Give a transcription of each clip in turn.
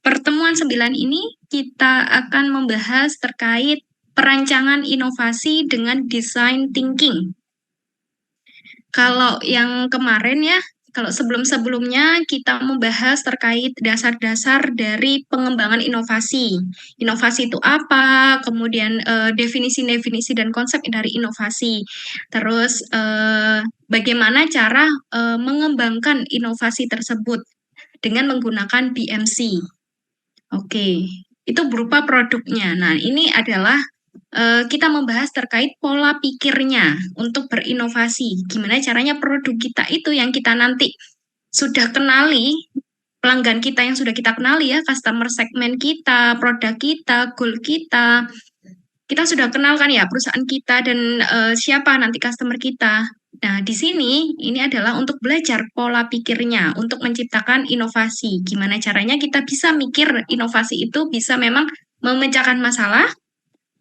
pertemuan 9 ini kita akan membahas terkait perancangan inovasi dengan design thinking. Kalau yang kemarin ya, kalau sebelum-sebelumnya kita membahas terkait dasar-dasar dari pengembangan inovasi. Inovasi itu apa? Kemudian definisi-definisi dan konsep dari inovasi. Terus bagaimana cara mengembangkan inovasi tersebut dengan menggunakan BMC. Oke, itu berupa produknya. Nah, ini adalah kita membahas terkait pola pikirnya untuk berinovasi. Gimana caranya produk kita itu yang kita nanti sudah kenali, pelanggan kita yang sudah kita kenali ya, customer segment kita, produk kita, goal kita. Kita sudah kenal kan ya perusahaan kita dan siapa nanti customer kita. Nah, di sini ini adalah untuk belajar pola pikirnya, untuk menciptakan inovasi. Gimana caranya kita bisa mikir inovasi itu bisa memang memecahkan masalah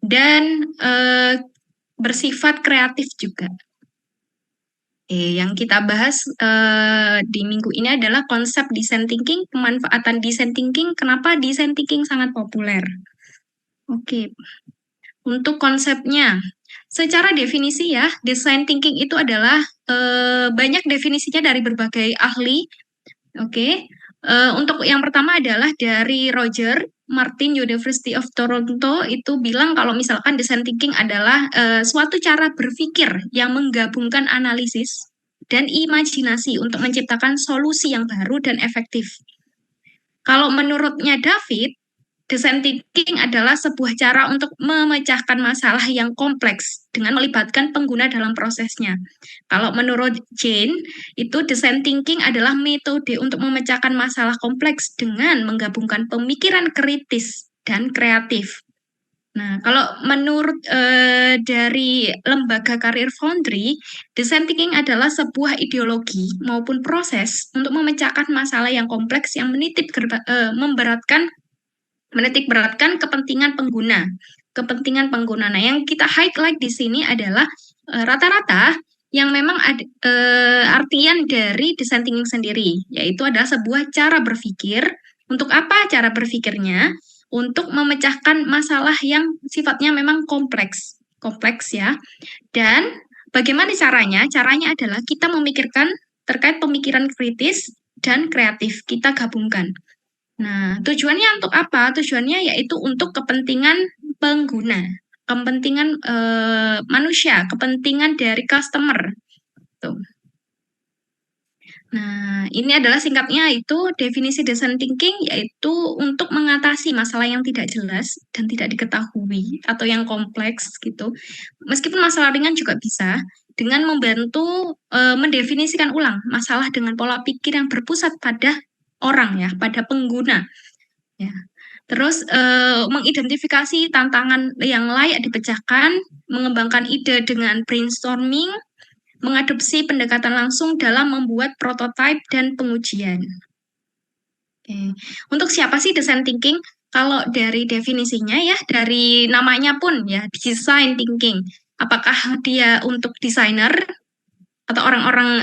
dan bersifat kreatif juga. Yang kita bahas di minggu ini adalah konsep design thinking, pemanfaatan design thinking, kenapa design thinking sangat populer. Oke, untuk konsepnya, secara definisi ya, design thinking itu adalah banyak definisinya dari berbagai ahli. Oke, untuk yang pertama adalah dari Roger Martin University of Toronto itu bilang kalau misalkan design thinking adalah suatu cara berpikir yang menggabungkan analisis dan imajinasi untuk menciptakan solusi yang baru dan efektif. Kalau menurutnya David, design thinking adalah sebuah cara untuk memecahkan masalah yang kompleks dengan melibatkan pengguna dalam prosesnya. Kalau menurut Jane, itu design thinking adalah metode untuk memecahkan masalah kompleks dengan menggabungkan pemikiran kritis dan kreatif. Nah, kalau menurut dari lembaga Career Foundry, design thinking adalah sebuah ideologi maupun proses untuk memecahkan masalah yang kompleks yang menitik beratkan kepentingan pengguna. Kepentingan pengguna. Nah, yang kita highlight di sini adalah rata-rata yang memang artian dari design thinking sendiri, yaitu adalah sebuah cara berpikir. Untuk apa cara berpikirnya? Untuk memecahkan masalah yang sifatnya memang kompleks ya. Dan bagaimana caranya? Caranya adalah kita memikirkan terkait pemikiran kritis dan kreatif, kita gabungkan. Nah, tujuannya untuk apa? Tujuannya yaitu untuk kepentingan pengguna, kepentingan manusia, kepentingan dari customer. Tuh. Nah, ini adalah singkatnya itu definisi design thinking yaitu untuk mengatasi masalah yang tidak jelas dan tidak diketahui atau yang kompleks gitu. Meskipun masalah ringan juga bisa dengan membantu mendefinisikan ulang masalah dengan pola pikir yang berpusat pada orang ya, pada pengguna. Ya. Terus mengidentifikasi tantangan yang layak dipecahkan, mengembangkan ide dengan brainstorming, mengadopsi pendekatan langsung dalam membuat prototipe dan pengujian. Oke. Untuk siapa sih design thinking? Kalau dari definisinya ya, dari namanya pun ya, design thinking. Apakah dia untuk desainer atau orang-orang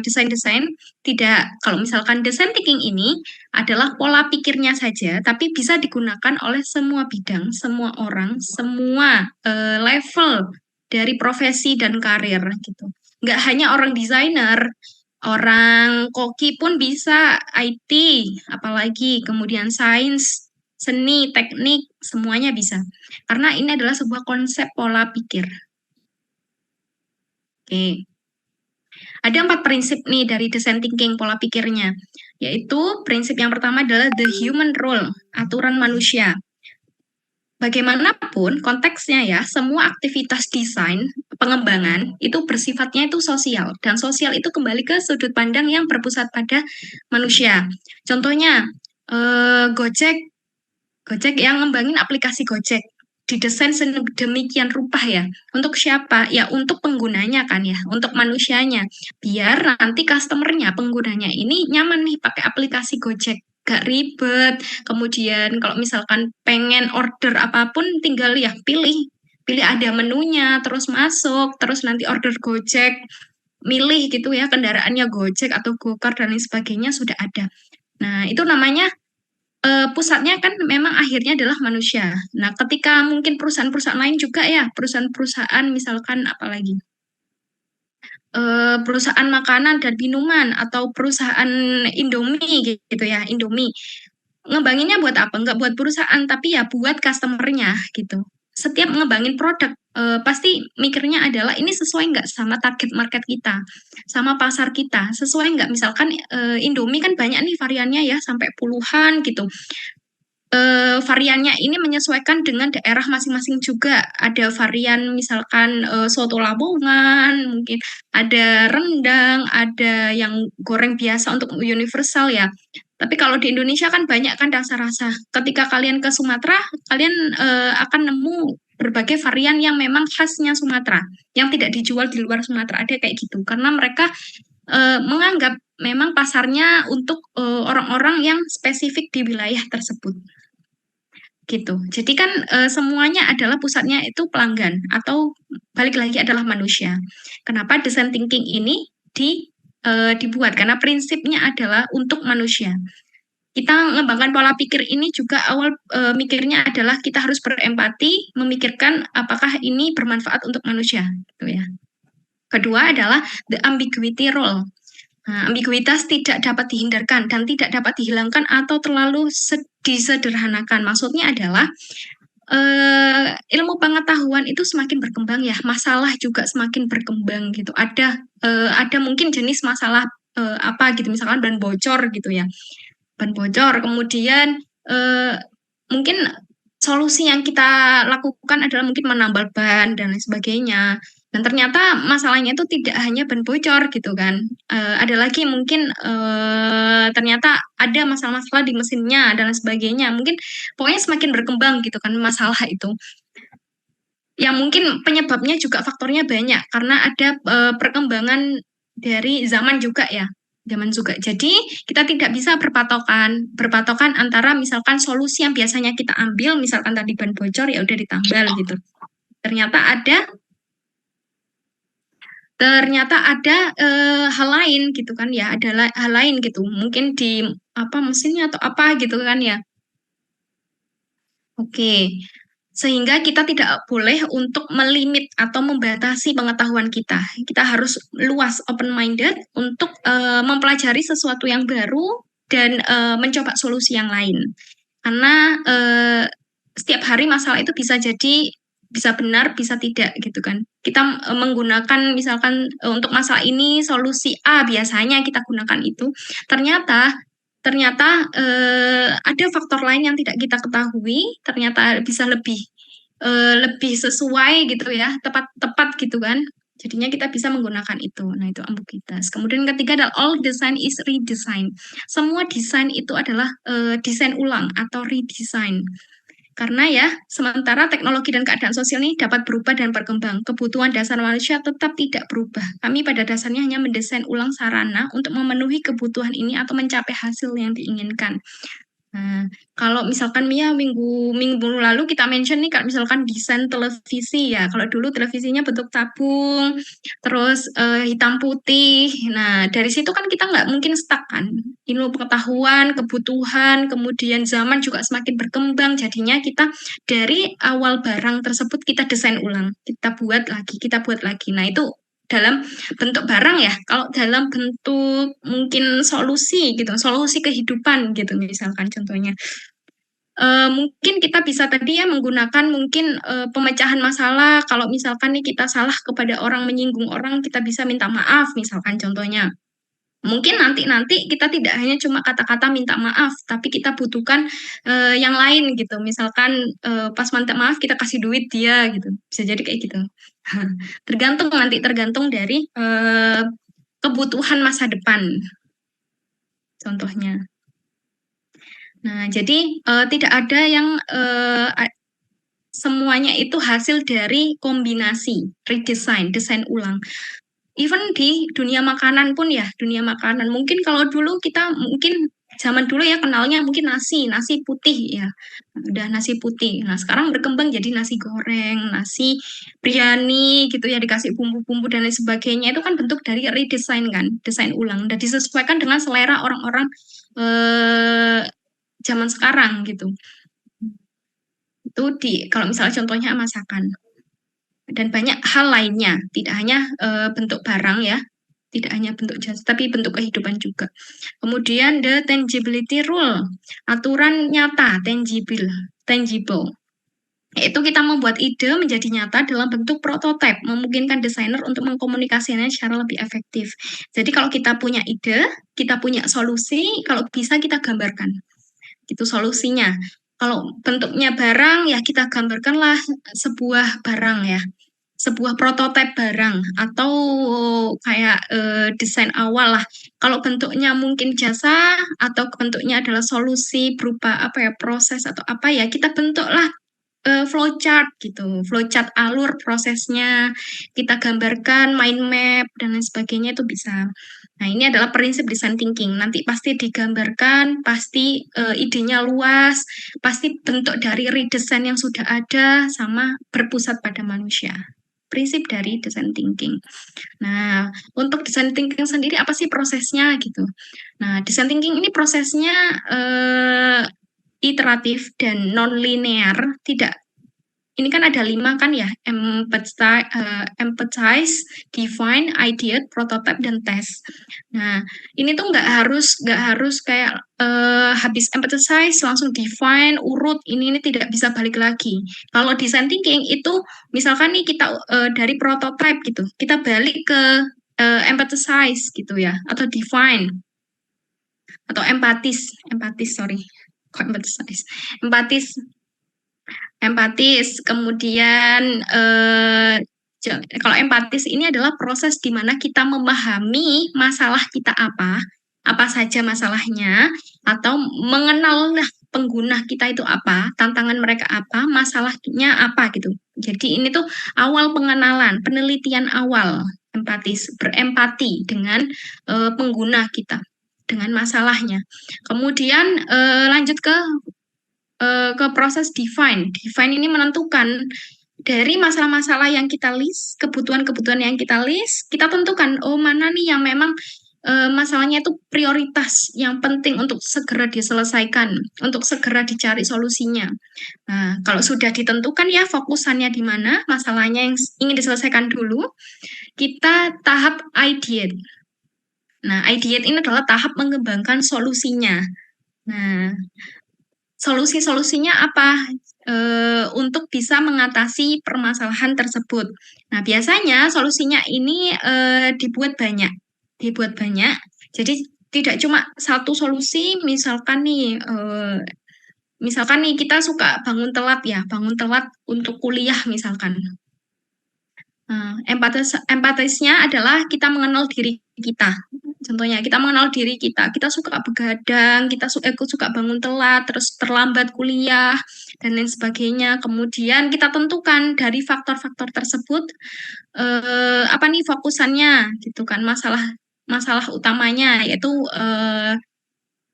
desain-desain? Tidak. Kalau misalkan design thinking ini adalah pola pikirnya saja, tapi bisa digunakan oleh semua bidang, semua orang, semua level dari profesi dan karir gitu. Nggak hanya orang desainer, orang koki pun bisa, IT, apalagi kemudian sains, seni, teknik, semuanya bisa. Karena ini adalah sebuah konsep pola pikir. Oke. Ada 4 prinsip nih dari design thinking pola pikirnya, yaitu prinsip yang pertama adalah the human role, aturan manusia. Bagaimanapun konteksnya ya, semua aktivitas desain, pengembangan, itu bersifatnya itu sosial. Dan sosial itu kembali ke sudut pandang yang berpusat pada manusia. Contohnya, Gojek yang ngembangin aplikasi Gojek. Didesain sedemikian rupa ya. Untuk siapa? Ya untuk penggunanya kan ya, untuk manusianya. Biar nanti customernya, penggunanya ini nyaman nih pakai aplikasi Gojek. Gak ribet. Kemudian kalau misalkan pengen order apapun tinggal ya pilih ada menunya, terus masuk, terus nanti order Gojek, milih gitu ya kendaraannya Gojek atau Gokar dan lain sebagainya sudah ada. Nah, itu namanya Pusatnya kan memang akhirnya adalah manusia. Nah, ketika mungkin perusahaan-perusahaan lain juga ya, perusahaan-perusahaan misalkan apalagi perusahaan makanan dan minuman atau perusahaan Indomie gitu ya, Indomie. Ngebanginnya buat apa? Nggak buat perusahaan, tapi ya buat customernya gitu. Setiap ngembangin produk, pasti mikirnya adalah ini sesuai nggak sama target market kita, sama pasar kita, sesuai nggak? Misalkan Indomie kan banyak nih variannya ya, sampai puluhan gitu. Variannya ini menyesuaikan dengan daerah masing-masing juga. Ada varian misalkan soto Lamongan, mungkin ada rendang, ada yang goreng biasa untuk universal ya. Tapi kalau di Indonesia kan banyak kan rasa-rasa. Ketika kalian ke Sumatera, kalian akan nemu berbagai varian yang memang khasnya Sumatera, yang tidak dijual di luar Sumatera. Ada kayak gitu. Karena mereka menganggap memang pasarnya untuk orang-orang yang spesifik di wilayah tersebut gitu. Jadi kan semuanya adalah pusatnya itu pelanggan atau balik lagi adalah manusia. Kenapa design thinking ini dibuat? Karena prinsipnya adalah untuk manusia. Kita mengembangkan pola pikir ini juga awal mikirnya adalah kita harus berempati, memikirkan apakah ini bermanfaat untuk manusia, gitu ya. Kedua adalah the ambiguity role. Nah, ambiguitas tidak dapat dihindarkan dan tidak dapat dihilangkan atau terlalu disederhanakan. Maksudnya adalah ilmu pengetahuan itu semakin berkembang ya, masalah juga semakin berkembang gitu. Ada mungkin jenis masalah apa gitu, misalkan ban bocor gitu ya, ban bocor. Kemudian eh, mungkin solusi yang kita lakukan adalah mungkin menambal ban dan lain sebagainya. Dan ternyata masalahnya itu tidak hanya ban bocor gitu kan. Ada lagi mungkin ternyata ada masalah-masalah di mesinnya dan lain sebagainya. Mungkin pokoknya semakin berkembang gitu kan masalah itu. Yang mungkin penyebabnya juga faktornya banyak karena ada perkembangan dari zaman juga ya. Zaman juga. Jadi kita tidak bisa berpatokan antara misalkan solusi yang biasanya kita ambil, misalkan tadi ban bocor ya udah ditambal gitu. Ternyata ada hal lain gitu kan ya, ada hal lain gitu. Mungkin di apa mesinnya atau apa gitu kan ya. Oke, sehingga kita tidak boleh untuk melimit atau membatasi pengetahuan kita. Kita harus luas, open-minded untuk mempelajari sesuatu yang baru dan mencoba solusi yang lain. Karena setiap hari masalah itu bisa jadi bisa benar, bisa tidak gitu kan. Kita menggunakan misalkan untuk masalah ini solusi A biasanya kita gunakan itu. Ternyata ternyata ada faktor lain yang tidak kita ketahui, ternyata bisa lebih sesuai gitu ya, tepat gitu kan. Jadinya kita bisa menggunakan itu. Nah, itu ambiguitas. Kemudian ketiga adalah all design is redesign. Semua desain itu adalah desain ulang atau redesign. Karena ya, sementara teknologi dan keadaan sosial ini dapat berubah dan berkembang, kebutuhan dasar manusia tetap tidak berubah. Kami pada dasarnya hanya mendesain ulang sarana untuk memenuhi kebutuhan ini atau mencapai hasil yang diinginkan. Nah, kalau misalkan Mia minggu lalu kita mention nih, kalau misalkan desain televisi ya, kalau dulu televisinya bentuk tabung, terus hitam putih. Nah, dari situ kan kita nggak mungkin stuck kan. Ilmu pengetahuan, kebutuhan, kemudian zaman juga semakin berkembang. Jadinya kita dari awal barang tersebut kita desain ulang, kita buat lagi, kita buat lagi. Nah, itu dalam bentuk barang ya, kalau dalam bentuk mungkin solusi gitu, solusi kehidupan gitu misalkan contohnya. Mungkin kita bisa tadi ya menggunakan mungkin pemecahan masalah, kalau misalkan nih kita salah kepada orang, menyinggung orang, kita bisa minta maaf misalkan contohnya. Mungkin nanti kita tidak hanya cuma kata-kata minta maaf, tapi kita butuhkan yang lain gitu. Misalkan pas minta maaf kita kasih duit dia gitu. Bisa jadi kayak gitu. Tergantung dari kebutuhan masa depan contohnya. Nah, jadi tidak ada yang semuanya itu hasil dari kombinasi, redesign, desain ulang. Even di dunia makanan pun ya, dunia makanan. Mungkin kalau dulu kita mungkin zaman dulu ya kenalnya mungkin nasi putih ya. Udah nasi putih. Nah, sekarang berkembang jadi nasi goreng, nasi biryani gitu ya dikasih bumbu-bumbu dan lain sebagainya. Itu kan bentuk dari redesign kan, desain ulang dan disesuaikan dengan selera orang-orang eh zaman sekarang gitu. Itu kalau misalnya contohnya masakan dan banyak hal lainnya, tidak hanya bentuk barang ya, tidak hanya bentuk jasa, tapi bentuk kehidupan juga. Kemudian the tangibility rule, aturan nyata, tangible. Yaitu kita membuat ide menjadi nyata dalam bentuk prototipe, memungkinkan desainer untuk mengkomunikasikannya secara lebih efektif. Jadi kalau kita punya ide, kita punya solusi, kalau bisa kita gambarkan. Itu solusinya. Kalau bentuknya barang, ya kita gambarkanlah sebuah barang ya, sebuah prototipe barang atau kayak desain awal lah. Kalau bentuknya mungkin jasa atau bentuknya adalah solusi berupa apa ya, proses atau apa ya, kita bentuklah flowchart gitu, flowchart alur prosesnya, kita gambarkan mind map dan lain sebagainya itu bisa. Nah, ini adalah prinsip design thinking. Nanti pasti digambarkan, pasti idenya luas, pasti bentuk dari redesign yang sudah ada sama berpusat pada manusia. Prinsip dari design thinking. Nah, untuk design thinking sendiri apa sih prosesnya gitu? Nah, design thinking ini prosesnya iteratif dan non-linear, tidak ini kan ada 5 kan ya, empathize, define, ideate, prototype, dan test. Nah, ini tuh nggak harus kayak habis empathize langsung define, urut, ini tidak bisa balik lagi. Kalau design thinking itu misalkan nih kita dari prototype gitu, kita balik ke empathize gitu ya, atau define, atau empatis, sorry, kok empathize, empatis empatis. Kemudian kalau empatis ini adalah proses di mana kita memahami masalah kita apa saja masalahnya, atau mengenal pengguna kita itu apa, tantangan mereka apa, masalahnya apa gitu. Jadi ini tuh awal pengenalan, penelitian awal empatis, berempati dengan pengguna kita, dengan masalahnya. Kemudian lanjut ke proses define. Define ini menentukan dari masalah-masalah yang kita list, kebutuhan-kebutuhan yang kita list, kita tentukan, oh mana nih yang memang masalahnya itu prioritas, yang penting untuk segera diselesaikan, untuk segera dicari solusinya. Nah, kalau sudah ditentukan ya fokusannya di mana, masalahnya yang ingin diselesaikan dulu, kita tahap ideate. Nah, ideate ini adalah tahap mengembangkan solusinya. Nah, solusi-solusinya apa untuk bisa mengatasi permasalahan tersebut. Nah, biasanya solusinya ini dibuat banyak. Jadi tidak cuma satu solusi, misalkan nih kita suka bangun telat untuk kuliah misalkan. Nah, empatisnya adalah kita mengenal diri kita. Contohnya, kita mengenal diri kita. Kita suka begadang, kita suka bangun telat, terus terlambat kuliah, dan lain sebagainya. Kemudian kita tentukan dari faktor-faktor tersebut, apa nih fokusannya, gitu kan. Masalah utamanya, yaitu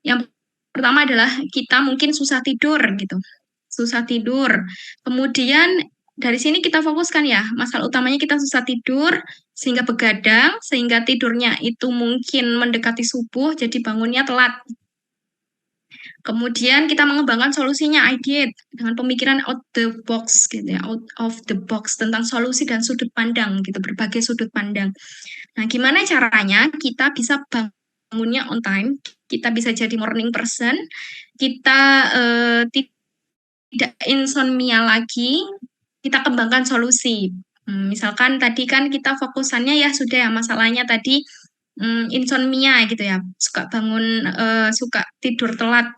yang pertama adalah kita mungkin susah tidur, gitu. Susah tidur. Kemudian dari sini kita fokuskan ya, masalah utamanya kita susah tidur, sehingga begadang, sehingga tidurnya itu mungkin mendekati subuh, jadi bangunnya telat. Kemudian kita mengembangkan solusinya, ideate, dengan pemikiran out the box gitu ya, out of the box, tentang solusi dan sudut pandang gitu, berbagai sudut pandang. Nah, gimana caranya kita bisa bangunnya on time, kita bisa jadi morning person, kita tidak insomnia lagi, kita kembangkan solusi. Misalkan tadi kan kita fokusannya ya sudah ya masalahnya tadi insomnia gitu ya, suka tidur telat.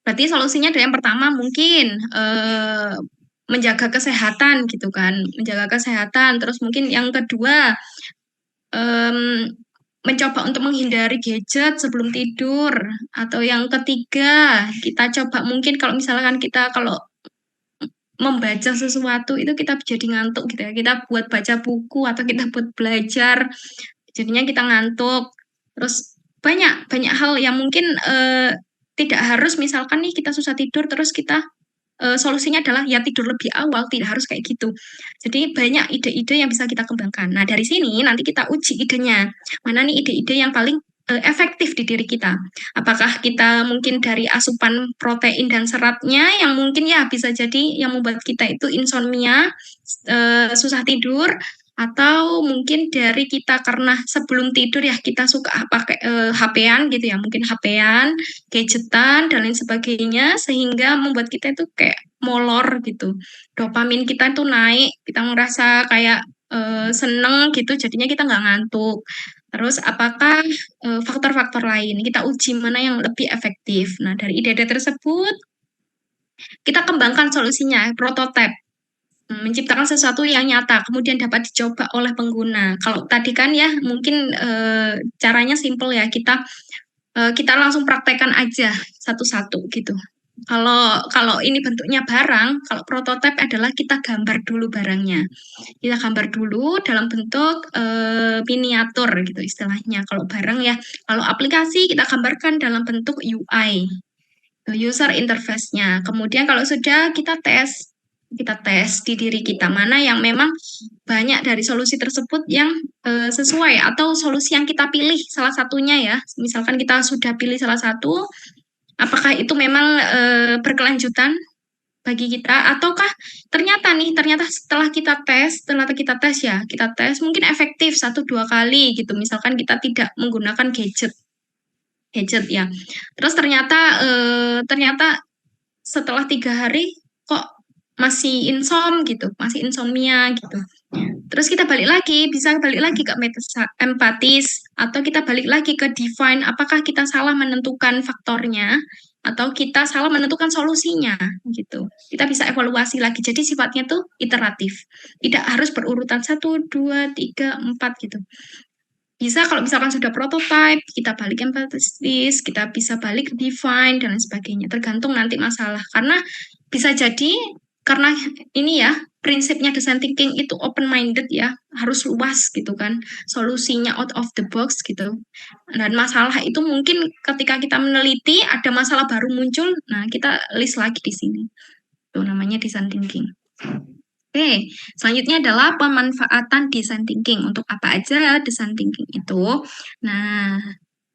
Berarti solusinya ada yang pertama mungkin menjaga kesehatan gitu kan, menjaga kesehatan. Terus mungkin yang kedua mencoba untuk menghindari gadget sebelum tidur, atau yang ketiga kita coba mungkin kalau misalkan kita kalau membaca sesuatu itu kita jadi ngantuk gitu ya. Kita buat baca buku atau kita buat belajar, jadinya kita ngantuk. Terus banyak banyak hal yang mungkin tidak harus misalkan nih kita susah tidur terus kita solusinya adalah ya tidur lebih awal, tidak harus kayak gitu. Jadi banyak ide-ide yang bisa kita kembangkan. Nah, dari sini nanti kita uji idenya. Mana nih ide-ide yang paling efektif di diri kita. Apakah kita mungkin dari asupan protein dan seratnya yang mungkin ya bisa jadi yang membuat kita itu insomnia, susah tidur, atau mungkin dari kita karena sebelum tidur ya kita suka pakai HP-an gitu ya, mungkin HP-an, gadgetan dan lain sebagainya sehingga membuat kita itu kayak molor gitu. Dopamin kita itu naik, kita merasa kayak seneng gitu, jadinya kita nggak ngantuk. Terus apakah faktor-faktor lain? Kita uji mana yang lebih efektif. Nah, dari ide-ide tersebut, kita kembangkan solusinya, prototipe. Menciptakan sesuatu yang nyata, kemudian dapat dicoba oleh pengguna. Kalau tadi kan ya, mungkin caranya simple ya, kita langsung praktekkan aja satu-satu gitu. Kalau kalau ini bentuknya barang, kalau prototipe adalah kita gambar dulu barangnya. Kita gambar dulu dalam bentuk miniatur gitu istilahnya. Kalau barang ya, kalau aplikasi kita gambarkan dalam bentuk UI, user interface-nya. Kemudian kalau sudah kita tes di diri kita mana yang memang banyak dari solusi tersebut yang sesuai atau solusi yang kita pilih salah satunya ya. Misalkan kita sudah pilih salah satu, apakah itu memang berkelanjutan bagi kita ataukah ternyata setelah kita tes ya kita tes mungkin efektif 1-2 kali gitu misalkan kita tidak menggunakan gadget ya terus ternyata setelah 3 hari kok masih gitu masih insomnia gitu terus kita bisa balik lagi ke metode empatis atau kita balik lagi ke define apakah kita salah menentukan faktornya atau kita salah menentukan solusinya gitu. Kita bisa evaluasi lagi. Jadi sifatnya tuh iteratif. Tidak harus berurutan 1, 2, 3, 4 gitu. Bisa kalau misalkan sudah prototype, kita balik empatis, kita bisa balik define dan lain sebagainya. Tergantung nanti masalah. Karena bisa jadi karena ini ya prinsipnya design thinking itu open minded ya harus luas gitu kan solusinya out of the box gitu dan masalah itu mungkin ketika kita meneliti ada masalah baru muncul nah kita list lagi di sini itu namanya design thinking. Oke, selanjutnya adalah pemanfaatan design thinking. Untuk apa aja design thinking itu? Nah,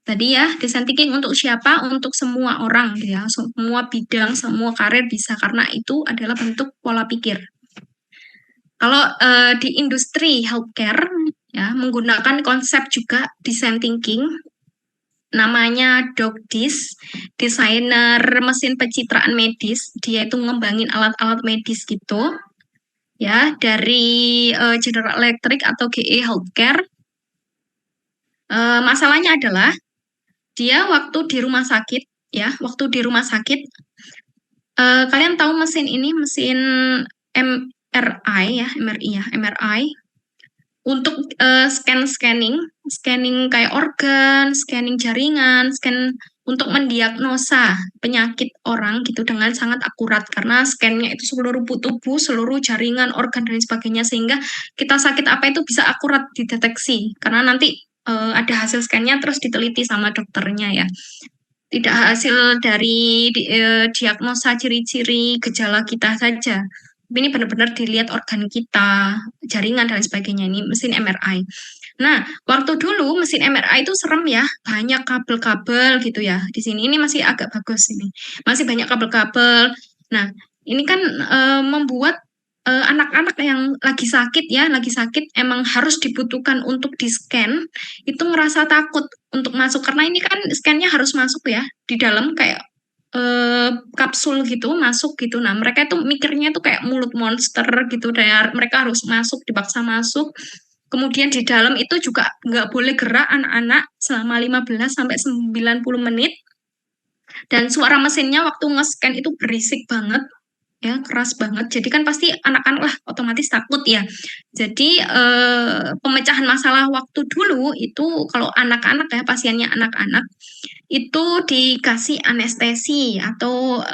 tadi ya, design thinking untuk siapa? Untuk semua orang, gitu ya. Semua bidang, semua karir bisa, karena itu adalah bentuk pola pikir. Kalau di industri healthcare, ya, menggunakan konsep juga design thinking, namanya DocDis, desainer mesin pencitraan medis. Dia itu ngembangin alat-alat medis gitu ya dari General Electric atau GE Healthcare. Masalahnya adalah dia waktu di rumah sakit kalian tahu mesin ini mesin MRI untuk scanning kayak organ, scanning jaringan, untuk mendiagnosa penyakit orang gitu dengan sangat akurat karena scan-nya itu seluruh tubuh, seluruh jaringan, organ dan sebagainya sehingga kita sakit apa itu bisa akurat dideteksi karena nanti ada hasil scan-nya terus diteliti sama dokternya ya. Tidak hasil dari diagnosa ciri-ciri gejala kita saja. Ini benar-benar dilihat organ kita, jaringan dan sebagainya ini mesin MRI. Nah, waktu dulu mesin MRI itu serem ya, banyak kabel-kabel gitu ya. Di sini ini masih agak bagus ini. Masih banyak kabel-kabel. Nah, ini kan membuat anak-anak yang lagi sakit emang harus dibutuhkan untuk di-scan, itu ngerasa takut untuk masuk karena ini kan scan-nya harus masuk ya di dalam kayak kapsul gitu masuk gitu. Nah, mereka itu mikirnya tuh kayak mulut monster gitu. Dan mereka harus masuk, dipaksa masuk. Kemudian di dalam itu juga nggak boleh gerak anak-anak selama 15 sampai 90 menit. Dan suara mesinnya waktu nge-scan itu berisik banget ya keras banget jadi kan pasti anak-anak lah otomatis takut ya jadi pemecahan masalah waktu dulu itu kalau anak-anak ya pasiennya anak-anak itu dikasih anestesi atau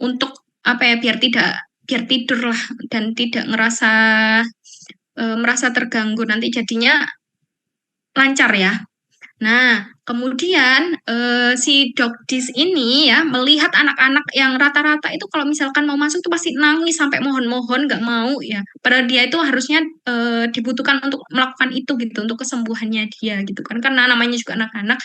untuk apa ya biar tidur lah dan tidak merasa terganggu nanti jadinya lancar ya Nah, kemudian si Dokdis ini ya melihat anak-anak yang rata-rata itu kalau misalkan mau masuk tuh pasti nangis sampai mohon-mohon nggak mau ya. Padahal dia itu harusnya dibutuhkan untuk melakukan itu gitu untuk kesembuhannya dia gitu kan karena namanya juga anak-anak.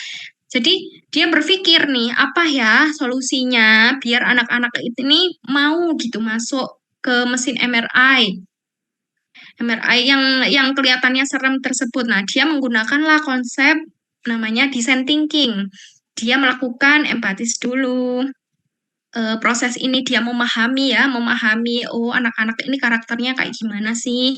Jadi dia berpikir nih apa ya solusinya biar anak-anak ini mau gitu masuk ke mesin MRI. MRI yang kelihatannya serem tersebut. Nah, dia menggunakanlah konsep namanya design thinking. Dia melakukan empatis dulu. Proses ini dia memahami oh anak-anak ini karakternya kayak gimana sih.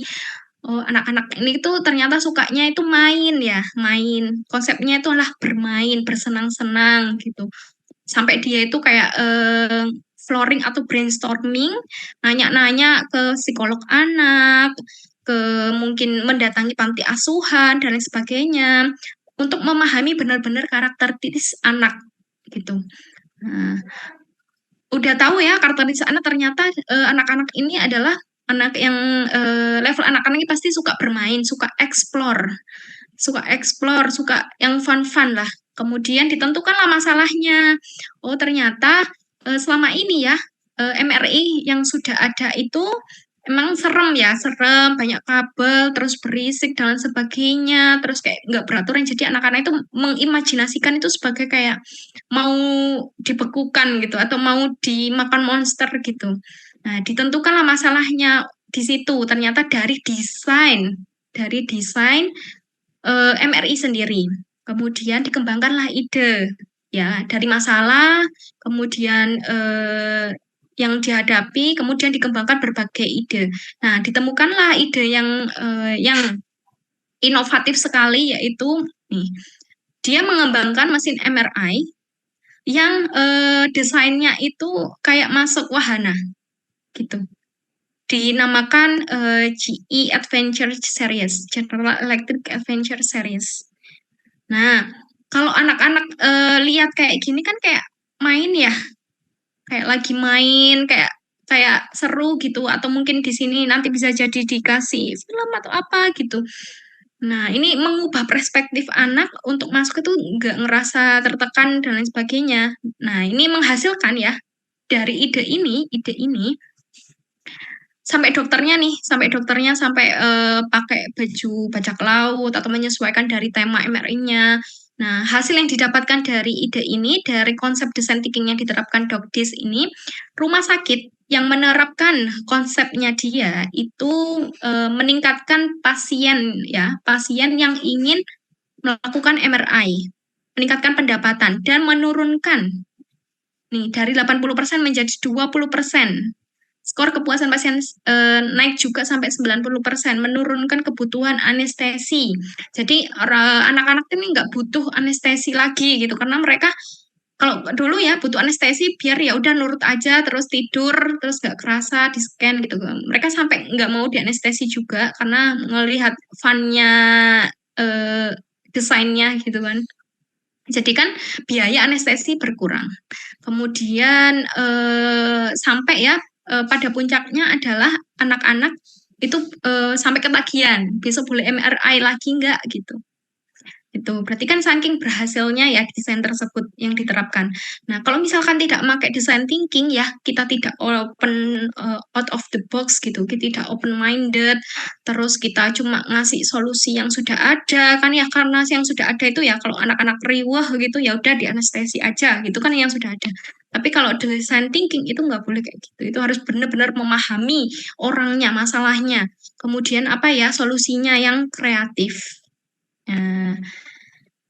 Oh, anak-anak ini tuh ternyata sukanya itu main ya, main. Konsepnya itu adalah bermain, bersenang-senang gitu. Sampai dia itu kayak flooring atau brainstorming, nanya-nanya ke psikolog anak, ke mungkin mendatangi panti asuhan dan lain sebagainya untuk memahami benar-benar karakteristik anak gitu. Nah, udah tahu ya karakteristik anak ternyata anak-anak ini adalah anak yang level anak-anak ini pasti suka bermain, suka explore, suka yang fun-fun lah. Kemudian ditentukanlah masalahnya. Oh, ternyata selama ini ya MRI yang sudah ada itu emang serem ya, serem, banyak kabel, terus berisik dan sebagainya, terus kayak nggak beraturan. Jadi anak-anak itu mengimajinasikan itu sebagai kayak mau dibekukan gitu atau mau dimakan monster gitu. Nah, ditentukanlah masalahnya di situ. Ternyata dari desain MRI sendiri. Kemudian dikembangkanlah ide ya dari masalah, kemudian yang dihadapi, kemudian dikembangkan berbagai ide. Nah, ditemukanlah ide yang inovatif sekali yaitu nih, dia mengembangkan mesin MRI yang desainnya itu kayak masuk wahana gitu. Dinamakan GE Adventure Series, General Electric Adventure Series. Nah, kalau anak-anak lihat kayak gini kan kayak main ya, kayak lagi main, kayak kayak seru gitu, atau mungkin di sini nanti bisa jadi dikasih film atau apa gitu. Nah, ini mengubah perspektif anak untuk masuk itu nggak ngerasa tertekan dan lain sebagainya. Nah, ini menghasilkan ya dari ide ini sampai pakai baju bajak laut atau menyesuaikan dari tema MRI-nya. Nah, hasil yang didapatkan dari ide ini, dari konsep design thinking yang diterapkan Dokdis ini, rumah sakit yang menerapkan konsepnya dia itu meningkatkan pasien yang ingin melakukan MRI, meningkatkan pendapatan dan menurunkan nih dari 80% menjadi 20%. Skor kepuasan pasien naik juga sampai 90%, menurunkan kebutuhan anestesi. Jadi anak-anak ini nggak butuh anestesi lagi gitu, karena mereka kalau dulu ya butuh anestesi biar ya udah nurut aja terus tidur terus nggak kerasa di scan gitu. Mereka sampai nggak mau di anestesi juga karena ngelihat funnya eh, desainnya gitu kan. Jadi kan biaya anestesi berkurang. Kemudian sampai ya pada puncaknya adalah anak-anak itu sampai ketagihan, besok boleh MRI lagi nggak gitu. Itu berarti kan saking berhasilnya ya desain tersebut yang diterapkan. Nah, kalau misalkan tidak pakai design thinking ya, kita tidak open out of the box gitu, kita tidak open minded, terus kita cuma ngasih solusi yang sudah ada kan ya karena yang sudah ada itu ya kalau anak-anak riwah gitu ya udah di anestesi aja gitu kan yang sudah ada. Tapi kalau design thinking itu nggak boleh kayak gitu. Itu harus benar-benar memahami orangnya, masalahnya. Kemudian apa ya solusinya yang kreatif. Nah,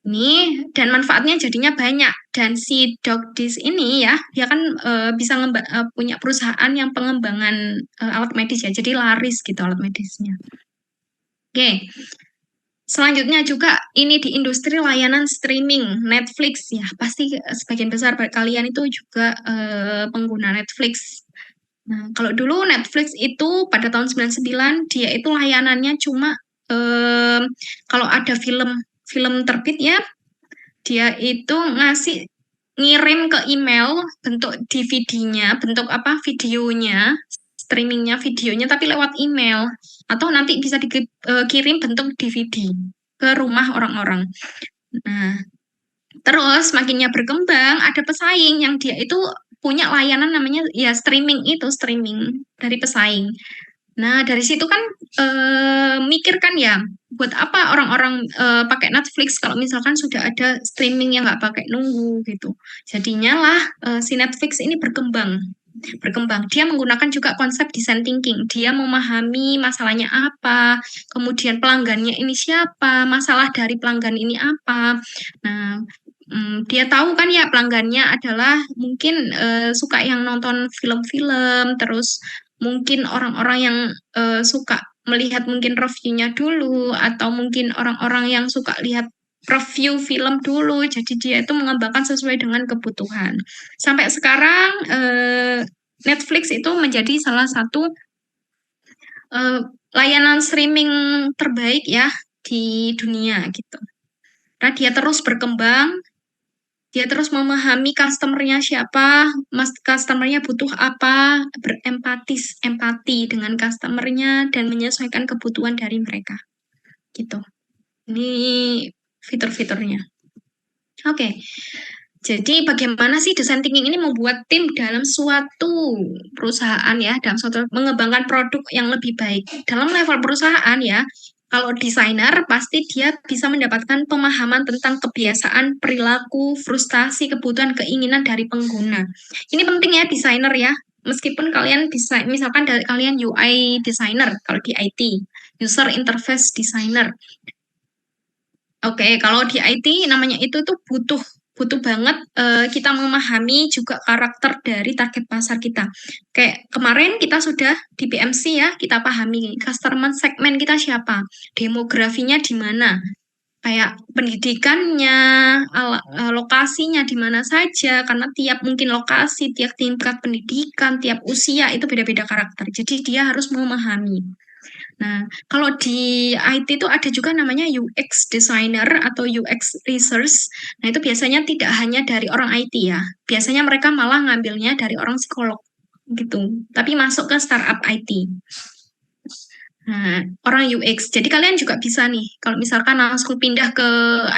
ini dan manfaatnya jadinya banyak dan si Dokdis ini ya dia kan punya perusahaan yang pengembangan alat medis ya jadi laris gitu alat medisnya. Oke, selanjutnya juga ini di industri layanan streaming Netflix ya pasti sebagian besar kalian itu juga pengguna Netflix. Nah, kalau dulu Netflix itu pada tahun 99 dia itu layanannya cuma kalau ada film terbit ya dia itu ngirim ke email bentuk DVD-nya, bentuk apa videonya, streamingnya videonya tapi lewat email atau nanti bisa dikirim bentuk DVD ke rumah orang-orang. Nah, terus makinnya berkembang, ada pesaing yang dia itu punya layanan namanya ya streaming dari pesaing. Nah, dari situ kan mikir kan ya, buat apa orang-orang pakai Netflix kalau misalkan sudah ada streaming yang nggak pakai nunggu gitu. Jadinya lah si Netflix ini berkembang. Dia menggunakan juga konsep design thinking. Dia memahami masalahnya apa, kemudian pelanggannya ini siapa, masalah dari pelanggan ini apa. Nah, dia tahu kan ya pelanggannya adalah mungkin suka yang nonton film-film, terus mungkin orang-orang yang suka melihat mungkin reviewnya dulu, atau mungkin orang-orang yang suka lihat review film dulu. Jadi dia itu mengembangkan sesuai dengan kebutuhan. Sampai sekarang Netflix itu menjadi salah satu eh, layanan streaming terbaik ya di dunia gitu. Karena dia terus berkembang, dia terus memahami customernya siapa, customernya butuh apa, empati dengan customernya dan menyesuaikan kebutuhan dari mereka gitu. Ini fitur-fiturnya. Oke, jadi bagaimana sih design thinking ini membuat tim dalam suatu perusahaan ya, dalam suatu mengembangkan produk yang lebih baik. Dalam level perusahaan ya, kalau desainer pasti dia bisa mendapatkan pemahaman tentang kebiasaan, perilaku, frustasi, kebutuhan, keinginan dari pengguna. Ini penting ya desainer ya. Meskipun kalian desain, misalkan dari kalian UI designer kalau di IT, user interface designer. Oke, kalau di IT namanya itu tuh butuh butuh banget kita memahami juga karakter dari target pasar kita. Kayak kemarin kita sudah di PMC ya, kita pahami customer segmen kita siapa, demografinya di mana, kayak pendidikannya, lokasinya di mana saja, karena tiap mungkin lokasi, tiap tingkat pendidikan, tiap usia itu beda-beda karakter. Jadi dia harus memahami. Nah, kalau di IT itu ada juga namanya UX designer atau UX research. Nah, itu biasanya tidak hanya dari orang IT ya. Biasanya mereka malah ngambilnya dari orang psikolog gitu. Tapi masuk ke startup IT. Nah, orang UX. Jadi kalian juga bisa nih, kalau misalkan langsung pindah ke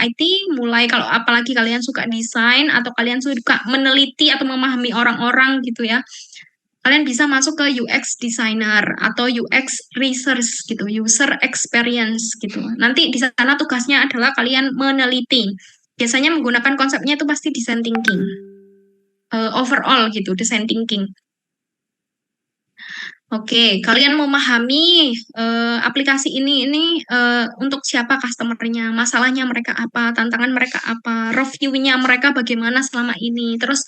IT, mulai kalau apalagi kalian suka desain atau kalian suka meneliti atau memahami orang-orang gitu ya, kalian bisa masuk ke UX designer atau UX research gitu, user experience gitu. Nanti di sana tugasnya adalah kalian meneliti. Biasanya menggunakan konsepnya itu pasti design thinking. Overall gitu, design thinking. Oke, kalian memahami aplikasi ini untuk siapa customer-nya, masalahnya mereka apa, tantangan mereka apa, reviewnya mereka bagaimana selama ini. Terus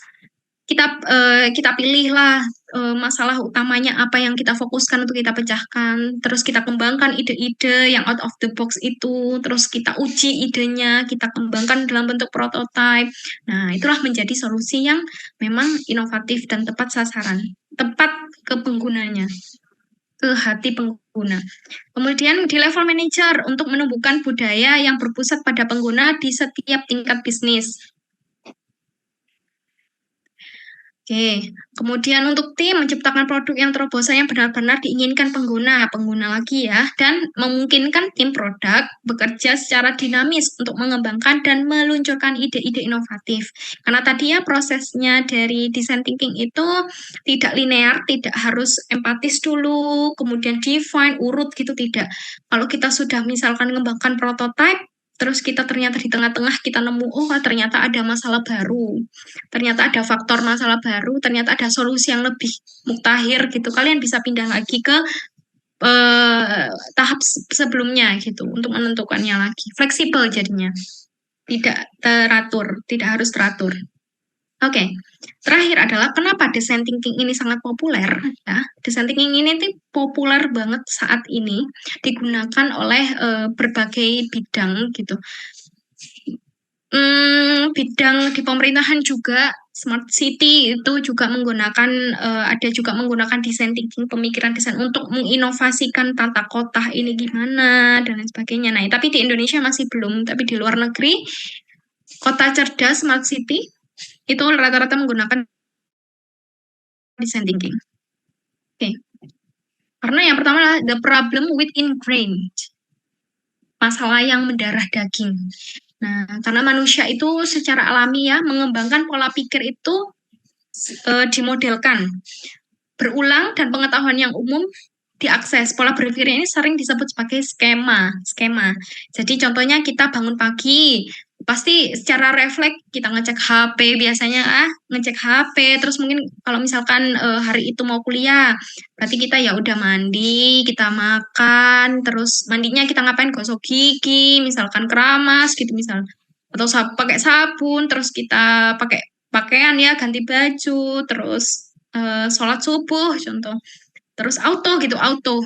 kita pilihlah masalah utamanya apa yang kita fokuskan untuk kita pecahkan, terus kita kembangkan ide-ide yang out of the box itu, terus kita uji idenya, kita kembangkan dalam bentuk prototype. Nah, itulah menjadi solusi yang memang inovatif dan tepat sasaran, tepat ke penggunanya, ke hati pengguna. Kemudian di level manager untuk menumbuhkan budaya yang berpusat pada pengguna di setiap tingkat bisnis. Oke, kemudian untuk tim menciptakan produk yang terobosan yang benar-benar diinginkan pengguna lagi ya, dan memungkinkan tim produk bekerja secara dinamis untuk mengembangkan dan meluncurkan ide-ide inovatif. Karena tadi ya prosesnya dari design thinking itu tidak linear, tidak harus empatis dulu, kemudian define, urut gitu tidak. Kalau kita sudah misalkan mengembangkan prototype, terus kita ternyata di tengah-tengah kita nemu, oh ternyata ada masalah baru, ternyata ada faktor masalah baru, ternyata ada solusi yang lebih muktahir gitu. Kalian bisa pindah lagi ke tahap sebelumnya gitu untuk menentukannya lagi. Fleksibel jadinya, tidak teratur, tidak harus teratur. Oke, terakhir adalah kenapa design thinking ini sangat populer ya. Design thinking ini tuh populer banget saat ini, digunakan oleh berbagai bidang gitu. Bidang di pemerintahan juga, smart city itu juga menggunakan ada juga menggunakan design thinking, pemikiran desain untuk menginovasikan tata kota ini gimana dan lain sebagainya. Nah, tapi di Indonesia masih belum, tapi di luar negeri kota cerdas smart city itu rata-rata menggunakan design thinking. Oke. Karena yang pertama adalah the problem with ingrained, masalah yang mendarah daging. Nah, karena manusia itu secara alami ya mengembangkan pola pikir itu dimodelkan berulang dan pengetahuan yang umum diakses. Pola berpikir ini sering disebut sebagai skema. Skema. Jadi contohnya kita bangun pagi, pasti secara refleks kita ngecek HP biasanya ngecek HP. Terus mungkin kalau misalkan hari itu mau kuliah, berarti kita ya udah mandi, kita makan, terus mandinya kita ngapain? Gosok gigi, misalkan keramas gitu misal. Atau pakai sabun, terus kita pakai pakaian ya, ganti baju, terus sholat subuh contoh. Terus auto gitu, auto.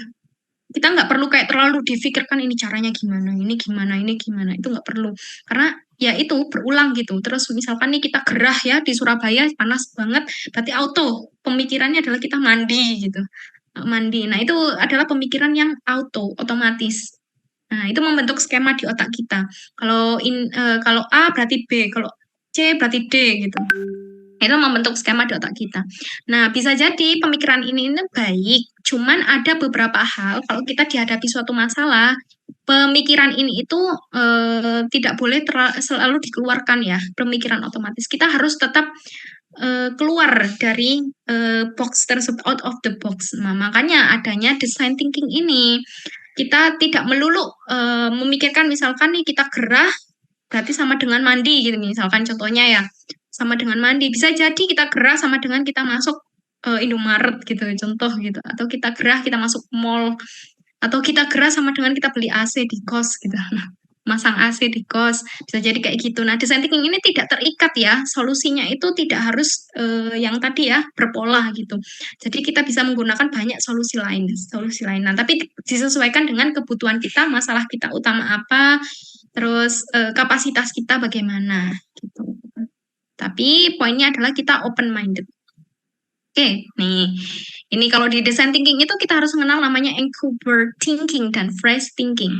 Kita nggak perlu kayak terlalu difikirkan ini caranya gimana, ini gimana, ini gimana. Itu nggak perlu. Karena ya itu berulang gitu. Terus misalkan nih kita gerah ya di Surabaya panas banget, berarti auto. Pemikirannya adalah kita mandi gitu. Mandi. Nah, itu adalah pemikiran yang auto, otomatis. Nah, itu membentuk skema di otak kita. Kalau A berarti B, kalau C berarti D gitu. Itu membentuk skema di otak kita. Nah, bisa jadi pemikiran ini baik, cuman ada beberapa hal kalau kita dihadapi suatu masalah, pemikiran ini itu tidak boleh selalu dikeluarkan ya, pemikiran otomatis. Kita harus tetap keluar dari box tersebut, out of the box. Nah, makanya adanya design thinking ini. Kita tidak melulu memikirkan misalkan nih kita gerah berarti sama dengan mandi gitu misalkan contohnya ya sama dengan mandi bisa jadi kita gerah sama dengan kita masuk Indomaret gitu contoh gitu atau kita gerah kita masuk mall atau kita gerah sama dengan kita beli AC di kos gitu masang AC di kos bisa jadi kayak gitu. Nah, design thinking ini tidak terikat ya, solusinya itu tidak harus yang tadi ya berpola gitu. Jadi kita bisa menggunakan banyak solusi lain. Nah, tapi disesuaikan dengan kebutuhan kita, masalah kita utama apa, terus kapasitas kita bagaimana gitu. Tapi poinnya adalah kita open minded. Oke, nih. Ini kalau di design thinking itu kita harus mengenal namanya anchor thinking dan fresh thinking.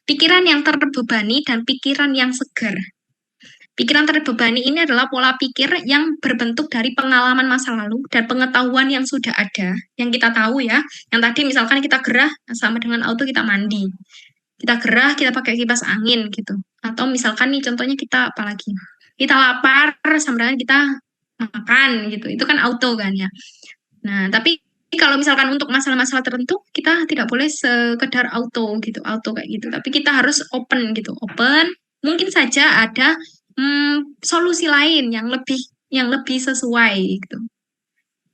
Pikiran yang terbebani dan pikiran yang segar. Pikiran terbebani ini adalah pola pikir yang berbentuk dari pengalaman masa lalu dan pengetahuan yang sudah ada, yang kita tahu ya. Yang tadi misalkan kita gerah sama dengan auto kita mandi. Kita gerah, kita pakai kipas angin gitu. Atau misalkan nih contohnya kita apalagi? Kita lapar sama dengan kita makan gitu. Itu kan auto kan ya. Nah, tapi kalau misalkan untuk masalah-masalah tertentu, kita tidak boleh sekedar auto kayak gitu. Tapi kita harus open gitu, open. Mungkin saja ada solusi lain yang lebih sesuai gitu,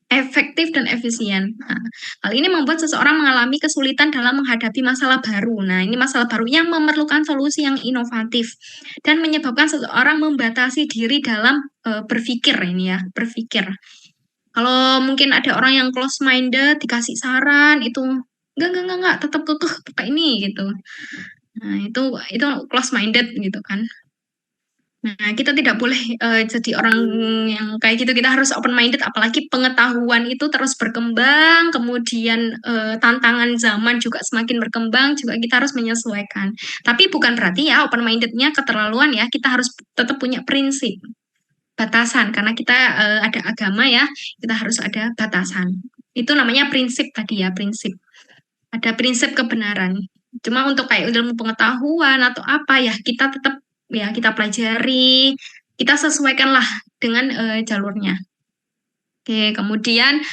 efektif dan efisien. Nah, hal ini membuat seseorang mengalami kesulitan dalam menghadapi masalah baru. Nah, ini masalah baru yang memerlukan solusi yang inovatif dan menyebabkan seseorang membatasi diri dalam berpikir ini ya, berpikir. Kalau mungkin ada orang yang close minded dikasih saran itu enggak tetap kekeh pakai ini gitu. Nah, itu close minded gitu kan. Nah, kita tidak boleh jadi orang yang kayak gitu. Kita harus open minded apalagi pengetahuan itu terus berkembang, kemudian tantangan zaman juga semakin berkembang, juga kita harus menyesuaikan. Tapi bukan berarti ya open mindednya keterlaluan ya. Kita harus tetap punya prinsip batasan karena kita ada agama ya, kita harus ada batasan. Itu namanya prinsip tadi ya, prinsip. Ada prinsip kebenaran. Cuma untuk kayak ilmu pengetahuan atau apa ya kita tetap ya kita pelajari, kita sesuaikanlah dengan jalurnya. Oke, kemudian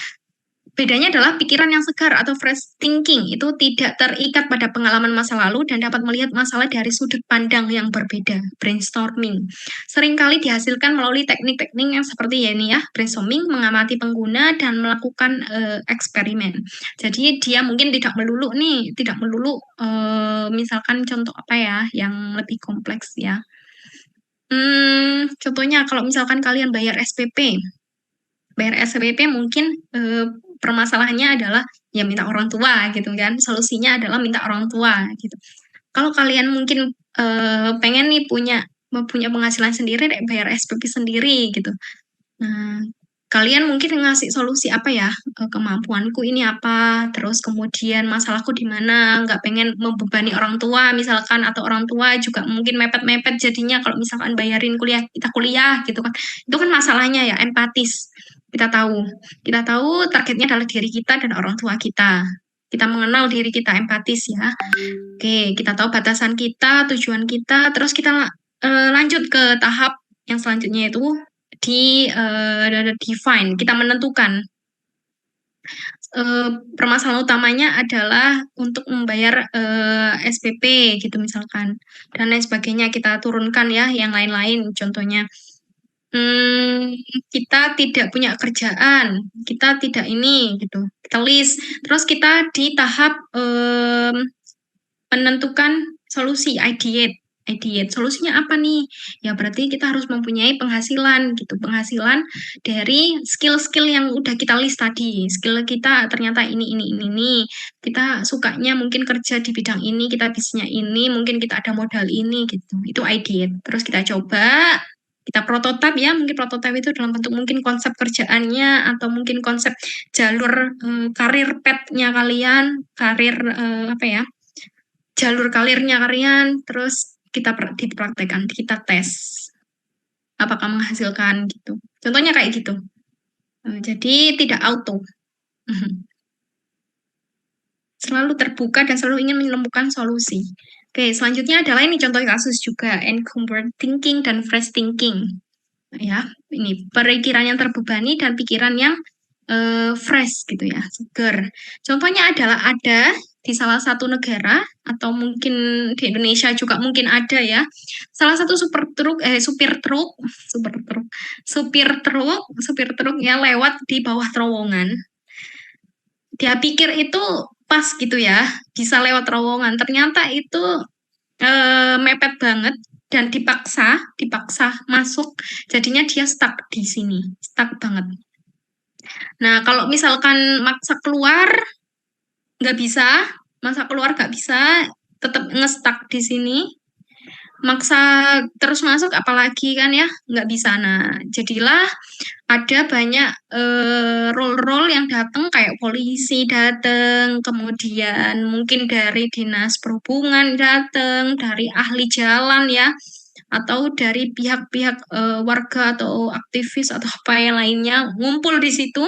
bedanya adalah pikiran yang segar atau fresh thinking itu tidak terikat pada pengalaman masa lalu dan dapat melihat masalah dari sudut pandang yang berbeda. Brainstorming seringkali dihasilkan melalui teknik-teknik yang seperti ya ini ya, brainstorming, mengamati pengguna dan melakukan eksperimen. Jadi dia mungkin tidak melulu misalkan contoh apa ya yang lebih kompleks ya. Contohnya kalau misalkan kalian bayar SPP mungkin permasalahannya adalah ya minta orang tua gitu kan. Solusinya adalah minta orang tua gitu. Kalau kalian mungkin pengen nih punya penghasilan sendiri, bayar SPP sendiri gitu. Nah, kalian mungkin ngasih solusi apa ya, kemampuanku ini apa, terus kemudian masalahku di mana, nggak pengen membebani orang tua misalkan, atau orang tua juga mungkin mepet-mepet jadinya kalau misalkan bayarin kita kuliah gitu kan. Itu kan masalahnya ya, empatis. Kita tahu targetnya adalah diri kita dan orang tua kita. Kita mengenal diri kita empatis ya. Oke, kita tahu batasan kita, tujuan kita, terus kita Lanjut ke tahap yang selanjutnya itu di define, kita menentukan permasalahan utamanya adalah untuk membayar SPP gitu misalkan dan lain sebagainya kita turunkan ya yang lain-lain contohnya kita tidak punya kerjaan kita tidak ini gitu kita list terus kita di tahap menentukan solusi ideate solusinya apa nih ya berarti kita harus mempunyai penghasilan gitu penghasilan dari skill-skill yang udah kita list tadi skill kita ternyata ini kita sukanya mungkin kerja di bidang ini kita bisnya ini mungkin kita ada modal ini gitu itu ideate terus kita coba kita prototipe ya mungkin prototipe itu dalam bentuk mungkin konsep kerjaannya atau mungkin konsep jalur karir path-nya kalian karir apa ya jalur karirnya kalian, terus kita dipraktekkan, kita tes apakah menghasilkan gitu. Contohnya kayak gitu. Jadi tidak auto. Selalu terbuka dan selalu ingin menemukan solusi. Oke, selanjutnya adalah ini contoh kasus juga, encumbered thinking dan fresh thinking. Ya, ini perikiran yang terbebani dan pikiran yang fresh gitu ya, seger. Contohnya adalah ada di salah satu negara atau mungkin di Indonesia juga mungkin ada ya. Salah satu supir truk ya lewat di bawah terowongan. Dia pikir itu pas gitu ya, bisa lewat terowongan. Ternyata itu mepet banget dan dipaksa masuk. Jadinya dia stuck di sini, stuck banget. Nah, kalau misalkan maksa keluar, nggak bisa, nggak bisa, tetap ngestak di sini, maksa terus masuk, apalagi kan ya, nggak bisa. Nah, jadilah ada banyak role-role yang datang, kayak polisi datang, kemudian mungkin dari dinas perhubungan datang, dari ahli jalan ya, atau dari pihak-pihak warga atau aktivis atau apa yang lainnya ngumpul di situ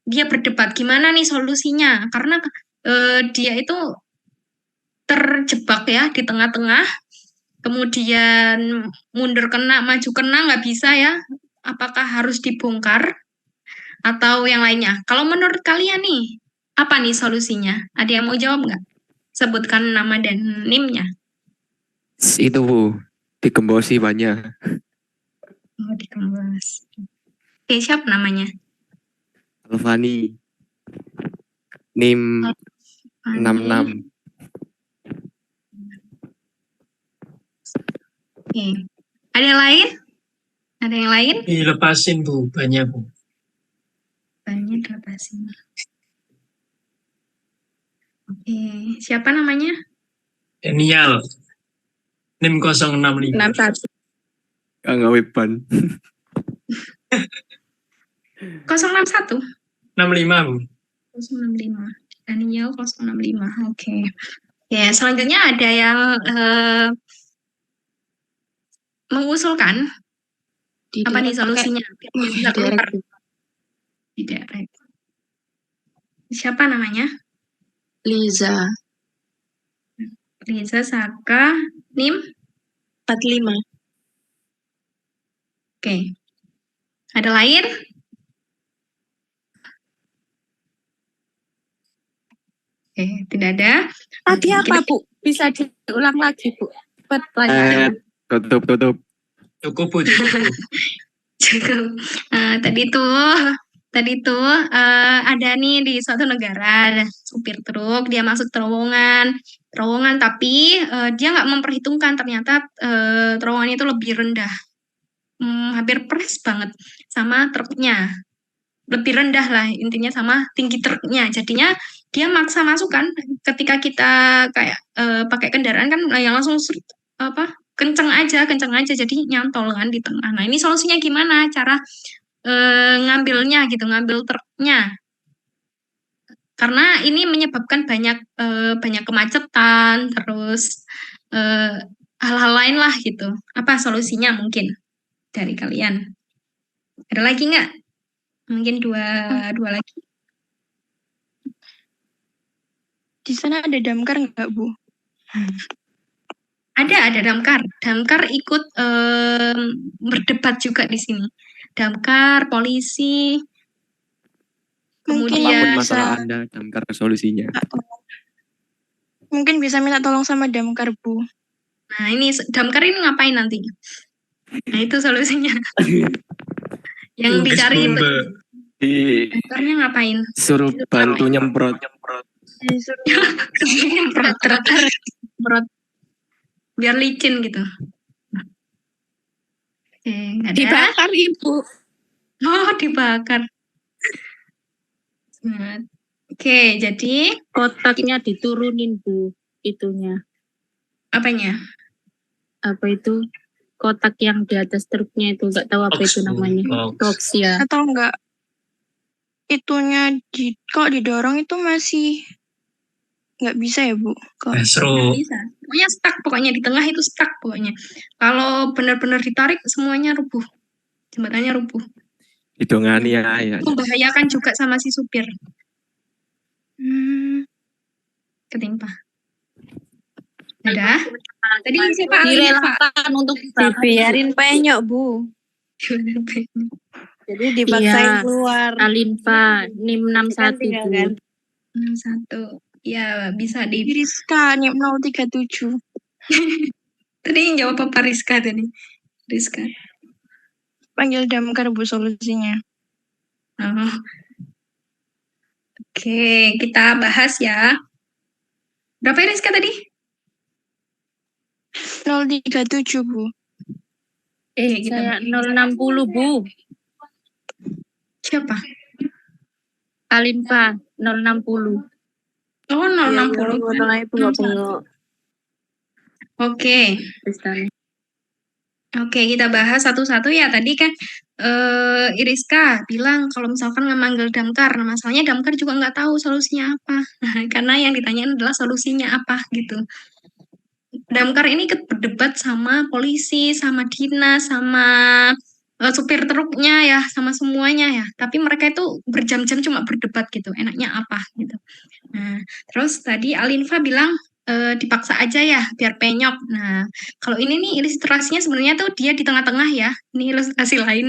dia berdebat gimana nih solusinya karena dia itu terjebak ya di tengah-tengah kemudian mundur kena maju kena nggak bisa ya apakah harus dibongkar atau yang lainnya kalau menurut kalian nih apa nih solusinya ada yang mau jawab nggak sebutkan nama dan nimnya Itu Bu, digembosi banyak. oh dikembas oke siapa namanya Alfani, NIM 66. Oke. Ada yang lain? Ada yang lain? Dilepasin Bu, banyak Bu. Banyak dilepasin. Oke. Siapa namanya? Daniel, NIM 065. 61. Nggak weban. 061? 65 Bu. 065. Daniel 065. Oke. Ya, selanjutnya ada yang mengusulkan apa nih solusinya? Bisa keluar. Tidak. Siapa namanya? Liza. Liza Saka NIM 45. Oke. Ada lain? Oke, tidak ada. Tadi apa Bu? Bisa diulang lagi Bu? Tutup. Cukup Bu, cukup Bu. Cukup. Tadi tuh ada nih di suatu negara ada supir truk dia masuk terowongan tapi dia nggak memperhitungkan ternyata terowongan itu lebih rendah hampir persis banget sama truknya lebih rendah lah intinya sama tinggi truknya jadinya dia maksa masuk kan ketika kita kayak pakai kendaraan kan yang langsung apa kenceng aja jadi nyantol kan di tengah nah ini solusinya gimana cara ngambil truknya karena ini menyebabkan banyak kemacetan terus hal-hal lain lah gitu apa solusinya mungkin dari kalian ada lagi nggak mungkin dua lagi Di sana ada damkar nggak Bu? Ada Damkar. Damkar ikut berdebat juga di sini. Damkar, polisi, Mungkin Apapun kemudian masalah bisa Anda, damkar solusinya. mungkin bisa minta tolong sama Damkar, Bu. nah ini Damkar ini ngapain nanti? Nah itu solusinya. Yang Tugas dicari bomba. Damkarnya ngapain? Disuruh bantu nyemprot. Nyemprot, nyemprot biar licin gitu. Oke, nggak ada. Dibakar, Ibu. Oh, dibakar. Nah, oke, jadi Kotaknya diturunin, Bu. Itunya. apanya? Apa itu? Kotak yang di atas truknya itu. Nggak tahu apa Box, itu Bu. namanya. Box. Box ya. Atau enggak itunya kalau didorong itu masih nggak bisa ya, Bu? Kok Nggak Esro. bisa. Pokoknya stuck, pokoknya di tengah itu stuck pokoknya. Kalau benar-benar ditarik semuanya rubuh. Jembatannya rubuh. Hidungani ya. Membahayakan juga sama si supir. Ketimpa. Udah. Tadi siapa? Direlakan untuk dibiarin penyok, Bu? Jadi dipaksain Iya. keluar. Alinfa NIM 61, tinggal Bu. kan. 61. Ya, bisa di... Rizka, NIM 037. Tadi yang jawab apa Rizka tadi? Rizka. Panggil Damkar, Bu, solusinya. Oh. Oke, kita bahas ya. Berapa Rizka tadi? 037, Bu. Kita Saya 060, Bu. siapa? Alinfa 060. Oh, 060. Ibu nggak bengok. Oke. Oke, kita bahas satu-satu ya. Tadi kan Iriska bilang kalau misalkan ngemanggil Damkar, nah, masalahnya Damkar juga nggak tahu solusinya apa. Karena yang ditanyain adalah solusinya apa gitu. Damkar ini ikut berdebat sama polisi, sama dinas, sama supir truknya ya, sama semuanya ya. Tapi mereka itu berjam-jam cuma berdebat gitu. Enaknya apa gitu. Nah, terus tadi Alinfa bilang dipaksa aja ya biar penyok. Nah, kalau ini nih ilustrasinya sebenarnya tuh dia di tengah-tengah ya. Ini ilustrasi lain.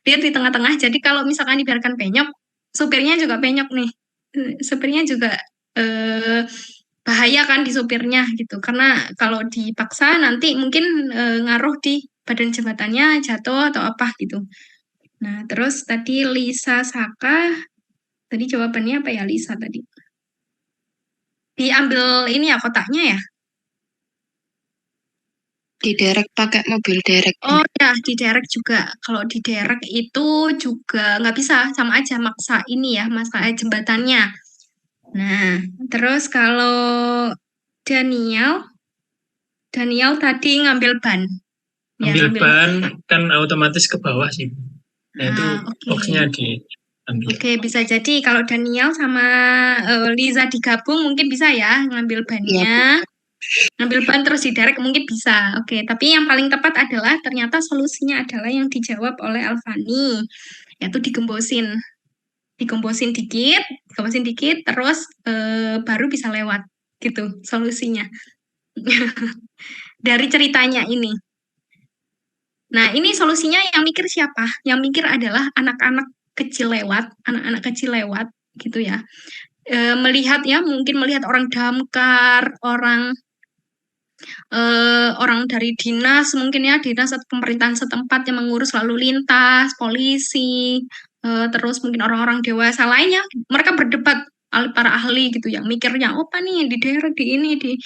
Dia di tengah-tengah. Jadi kalau misalkan dibiarkan penyok, supirnya juga penyok nih. Supirnya juga bahaya kan di supirnya gitu. Karena kalau dipaksa nanti mungkin ngaruh di badan jembatannya jatuh atau apa gitu. Nah, terus tadi Lisa Saka, tadi jawabannya apa ya Lisa tadi? Diambil ini ya kotaknya ya? Diderek pakai mobil derek. Oh ya, diderek juga. Kalau diderek itu juga nggak bisa, sama aja maksa ini ya, maksa jembatannya. Nah, terus kalau Daniel tadi ngambil ban. Ya, Ambil ban kan otomatis ke bawah sih. Nah itu oke. boxnya diambil. Oke, bisa jadi kalau Daniel sama Liza digabung mungkin bisa ya ngambil bannya. Ngambil ban terus diderek mungkin bisa. Oke, tapi yang paling tepat adalah ternyata solusinya adalah yang dijawab oleh Alfani, yaitu digembosin. Digembosin dikit, terus baru bisa lewat gitu solusinya. Dari ceritanya ini. Nah, ini solusinya yang mikir siapa? Yang mikir adalah anak-anak kecil lewat gitu ya. Melihat ya, mungkin melihat orang damkar, orang dari dinas mungkin ya, dinas atau pemerintahan setempat yang mengurus lalu lintas, polisi, terus mungkin orang-orang dewasa lainnya, mereka berdebat para ahli gitu yang mikirnya apa nih di daerah di ini di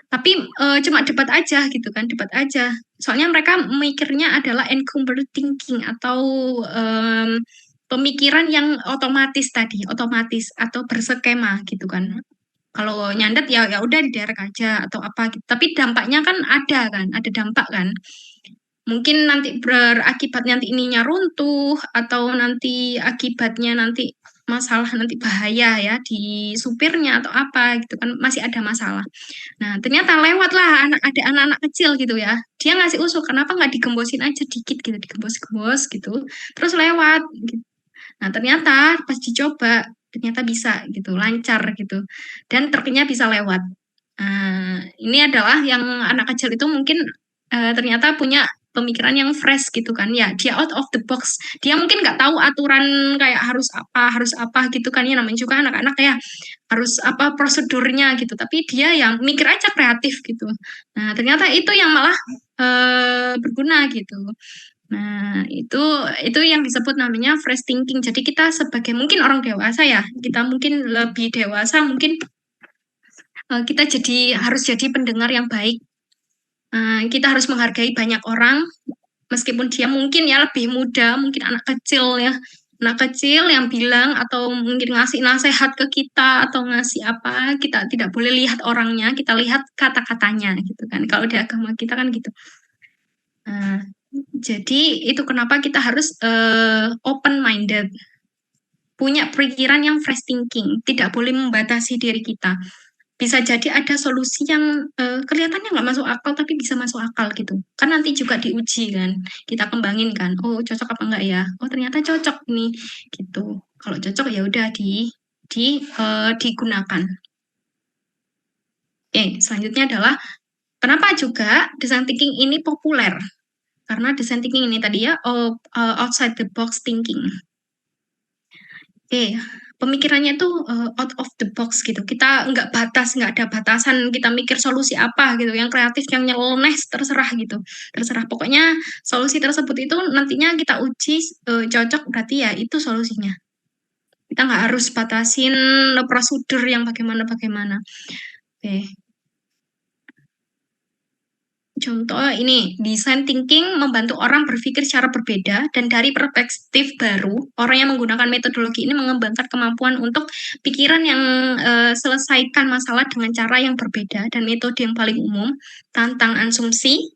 tapi cuma debat aja gitu kan, debat aja. Soalnya mereka mikirnya adalah encumbered thinking atau pemikiran yang otomatis atau berskema gitu kan. Kalau nyandet ya udah diderek aja atau apa gitu. Tapi dampaknya kan ada dampak kan. Mungkin nanti berakibat nanti ininya runtuh atau nanti akibatnya nanti masalah nanti bahaya ya di supirnya atau apa gitu kan masih ada masalah. Nah, ternyata lewat lah ada anak-anak kecil gitu ya. Dia ngasih usul kenapa nggak digembosin aja dikit gitu, digembos-gembos gitu. Terus lewat gitu. Nah, ternyata pas dicoba ternyata bisa gitu, lancar gitu. Dan truknya bisa lewat. Ini adalah yang anak kecil itu mungkin ternyata punya pemikiran yang fresh gitu kan ya, dia out of the box, dia mungkin nggak tahu aturan kayak harus apa gitu kan ya, namanya juga anak-anak ya harus apa prosedurnya gitu, tapi dia yang mikir aja kreatif gitu. Nah ternyata itu yang malah berguna gitu. Nah, itu yang disebut namanya fresh thinking. Jadi kita sebagai mungkin orang dewasa ya, kita mungkin lebih dewasa, mungkin kita harus jadi pendengar yang baik. Kita harus menghargai banyak orang, meskipun dia mungkin ya lebih muda, mungkin anak kecil ya, anak kecil yang bilang atau mungkin ngasih nasihat ke kita atau ngasih apa, kita tidak boleh lihat orangnya, kita lihat kata-katanya gitu kan. Kalau di agama kita kan gitu. Jadi itu kenapa kita harus open minded, punya pikiran yang fresh thinking, tidak boleh membatasi diri kita. Bisa jadi ada solusi yang kelihatannya nggak masuk akal tapi bisa masuk akal gitu. Kan nanti juga diuji kan, kita kembangin kan. Oh cocok apa enggak ya? Oh ternyata cocok nih gitu. Kalau cocok ya udah digunakan. Oke, selanjutnya adalah kenapa juga design thinking ini populer? Karena design thinking ini tadi ya outside the box thinking. Oke, pemikirannya itu out of the box gitu. Kita nggak ada batasan. Kita mikir solusi apa gitu, yang kreatif, yang nyeleneh, terserah gitu. Terserah. Pokoknya solusi tersebut itu nantinya kita uji cocok, berarti ya itu solusinya. Kita nggak harus batasin prosedur yang bagaimana-bagaimana. Oke. Contoh ini, design thinking membantu orang berpikir secara berbeda dan dari perspektif baru. Orang yang menggunakan metodologi ini mengembangkan kemampuan untuk pikiran yang selesaikan masalah dengan cara yang berbeda dan metode yang paling umum, tantang asumsi,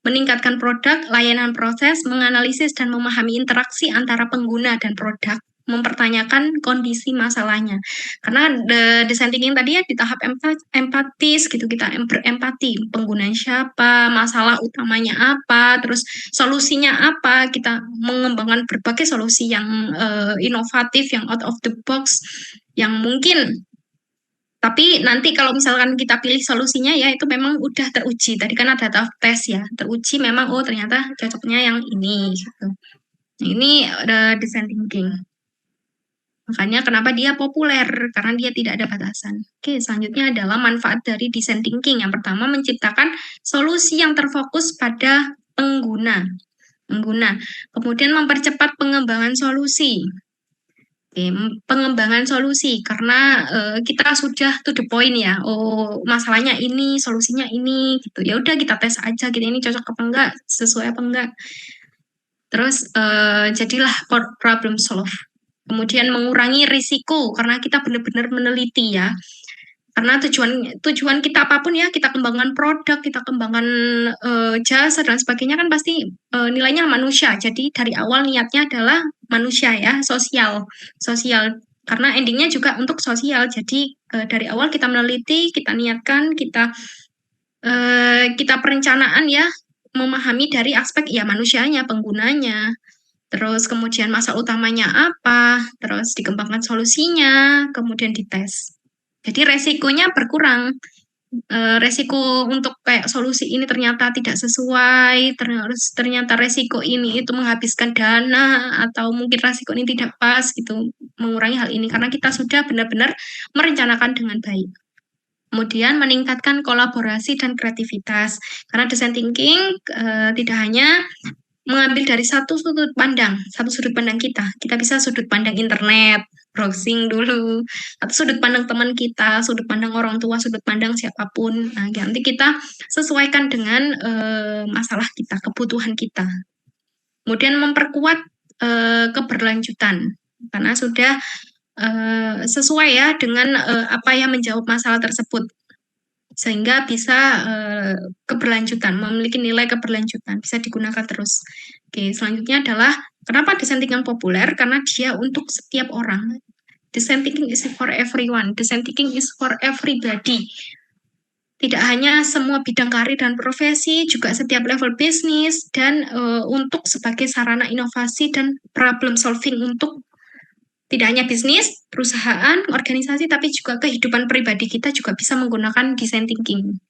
meningkatkan produk, layanan proses, menganalisis dan memahami interaksi antara pengguna dan produk, mempertanyakan kondisi masalahnya. Karena design thinking tadi ya di tahap empatis gitu, kita berempati, pengguna siapa, masalah utamanya apa, terus solusinya apa, kita mengembangkan berbagai solusi yang inovatif, yang out of the box, yang mungkin tapi nanti kalau misalkan kita pilih solusinya ya itu memang udah teruji. Tadi kan ada tahap tes ya, teruji memang oh ternyata cocoknya yang ini gitu. Nah, ini design thinking. Makanya kenapa dia populer, karena dia tidak ada batasan. Oke, selanjutnya adalah manfaat dari design thinking. Yang pertama, menciptakan solusi yang terfokus pada pengguna. Kemudian mempercepat pengembangan solusi. Oke, pengembangan solusi, karena kita sudah to the point ya. Oh, masalahnya ini, solusinya ini, gitu. Ya udah kita tes aja, gitu. Ini cocok apa enggak, sesuai apa enggak. Terus jadilah problem solve. Kemudian mengurangi risiko karena kita benar-benar meneliti ya. Karena tujuan kita apapun ya, kita kembangkan produk, kita kembangkan jasa dan sebagainya kan pasti nilainya manusia. Jadi dari awal niatnya adalah manusia ya, sosial. Karena endingnya juga untuk sosial. Jadi dari awal kita meneliti, kita niatkan, kita perencanaan ya, memahami dari aspek ya manusianya, penggunanya. Terus kemudian masalah utamanya apa, terus dikembangkan solusinya, kemudian dites. Jadi resikonya berkurang. Resiko untuk kayak solusi ini ternyata tidak sesuai, ternyata resiko ini itu menghabiskan dana, atau mungkin resiko ini tidak pas gitu, mengurangi hal ini karena kita sudah benar-benar merencanakan dengan baik. Kemudian meningkatkan kolaborasi dan kreativitas. Karena design thinking tidak hanya mengambil dari satu sudut pandang kita. Kita bisa sudut pandang internet, browsing dulu, atau sudut pandang teman kita, sudut pandang orang tua, sudut pandang siapapun. Nah, nanti kita sesuaikan dengan masalah kita, kebutuhan kita. Kemudian memperkuat keberlanjutan, karena sudah sesuai ya dengan apa yang menjawab masalah tersebut. Sehingga bisa keberlanjutan, memiliki nilai keberlanjutan, bisa digunakan terus. Oke, selanjutnya adalah kenapa design thinking populer? Karena dia untuk setiap orang. Design thinking is for everyone. Design thinking is for everybody. Tidak hanya semua bidang karir dan profesi, juga setiap level bisnis, dan untuk sebagai sarana inovasi dan problem solving untuk Tidak hanya bisnis, perusahaan, organisasi, tapi juga kehidupan pribadi kita juga bisa menggunakan design thinking.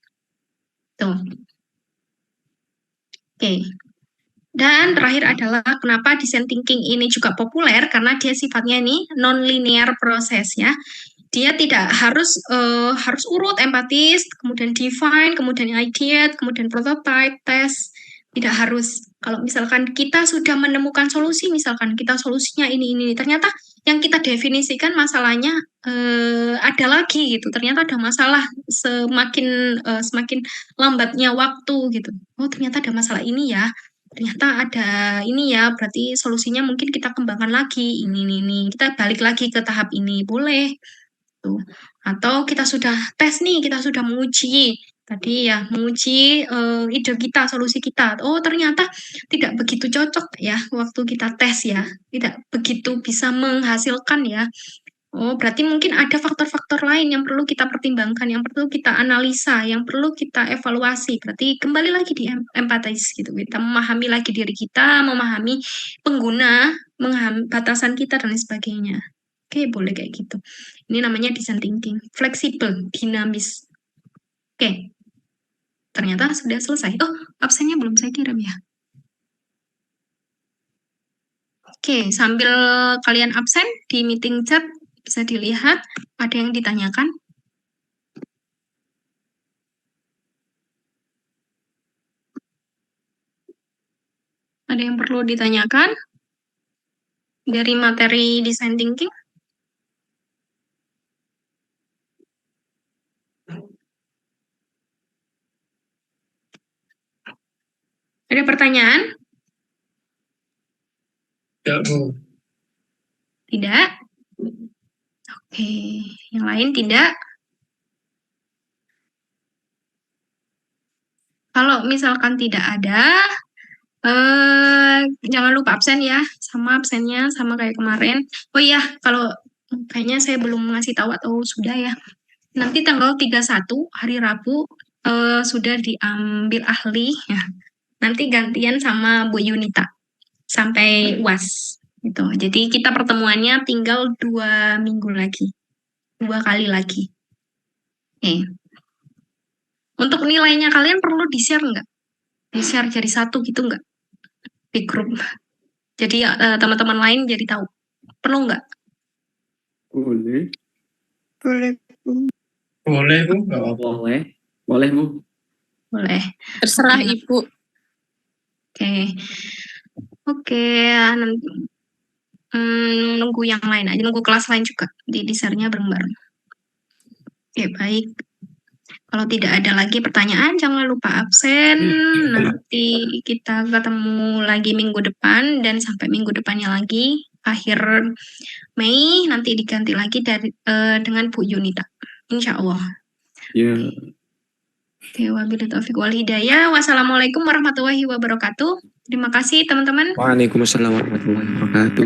Tuh. Oke. Dan terakhir adalah kenapa design thinking ini juga populer, karena dia sifatnya ini non-linear proses ya. Dia tidak harus urut, empatis, kemudian define, kemudian idea, kemudian prototype, test. Tidak harus. Kalau misalkan kita sudah menemukan solusi, misalkan kita solusinya ini, ternyata yang kita definisikan masalahnya ada lagi gitu. Ternyata ada masalah semakin lambatnya waktu gitu. Oh, ternyata ada masalah ini ya. Ternyata ada ini ya, berarti solusinya mungkin kita kembangkan lagi ini. Kita balik lagi ke tahap ini, boleh. Tuh. Atau kita sudah tes nih, kita sudah menguji tadi ya, menguji ide kita, solusi kita. Oh, ternyata tidak begitu cocok ya waktu kita tes ya, tidak begitu bisa menghasilkan ya. Oh, berarti mungkin ada faktor-faktor lain yang perlu kita pertimbangkan, yang perlu kita analisa, yang perlu kita evaluasi. Berarti kembali lagi di empatis gitu. Kita memahami lagi diri kita, memahami pengguna, memahami batasan kita dan lain sebagainya. Oke, boleh kayak gitu. Ini namanya design thinking. Fleksibel, dinamis. Oke. Ternyata sudah selesai. Oh, absennya belum saya kirim ya. Oke, sambil kalian absen di meeting chat, bisa dilihat ada yang ditanyakan. Ada yang perlu ditanyakan dari materi design thinking? Ada pertanyaan? Enggak, Bu. Tidak? Oke, yang lain tidak? Kalau misalkan tidak ada, jangan lupa absen ya, sama absennya sama kayak kemarin. Oh iya, kalau kayaknya saya belum ngasih tahu atau sudah ya. Nanti tanggal 31 hari Rabu sudah diambil ahli ya. Nanti gantian sama Bu Yunita sampai UAS gitu. Jadi kita pertemuannya tinggal 2 minggu lagi. 2 kali lagi. Oke. Untuk nilainya kalian perlu di-share nggak? Di-share jadi satu gitu nggak? Di grup. Jadi teman-teman lain jadi tahu. Perlu nggak? Boleh. Boleh. Boleh, Bu. Nggak apa-apa. Boleh. Boleh, Bu. Boleh. Terserah Oke. Ibu. Oke, nanti nunggu yang lain aja, nunggu kelas lain juga di share-nya bareng-bareng. Oke, baik. Kalau tidak ada lagi pertanyaan, jangan lupa absen. Nanti kita ketemu lagi minggu depan dan sampai minggu depannya lagi akhir Mei nanti diganti lagi dengan Bu Yunita. Insya Allah. Ya. Oke, wabillahi taufiq wal hidayah. Wassalamualaikum warahmatullahi wabarakatuh. Terima kasih teman-teman. Waalaikumsalam warahmatullahi wabarakatuh.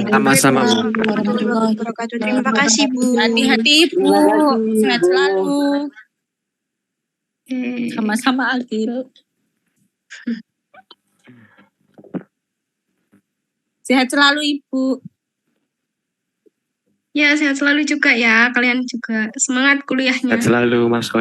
Sama-sama. Warahmatullahi wabarakatuh. Terima kasih, Bu. Hati-hati Ibu. Sehat selalu. Oke. Sama-sama Alkil. Sehat selalu Ibu. Ya, sehat selalu juga ya. Kalian juga semangat kuliahnya. Sehat selalu, Mas Kon.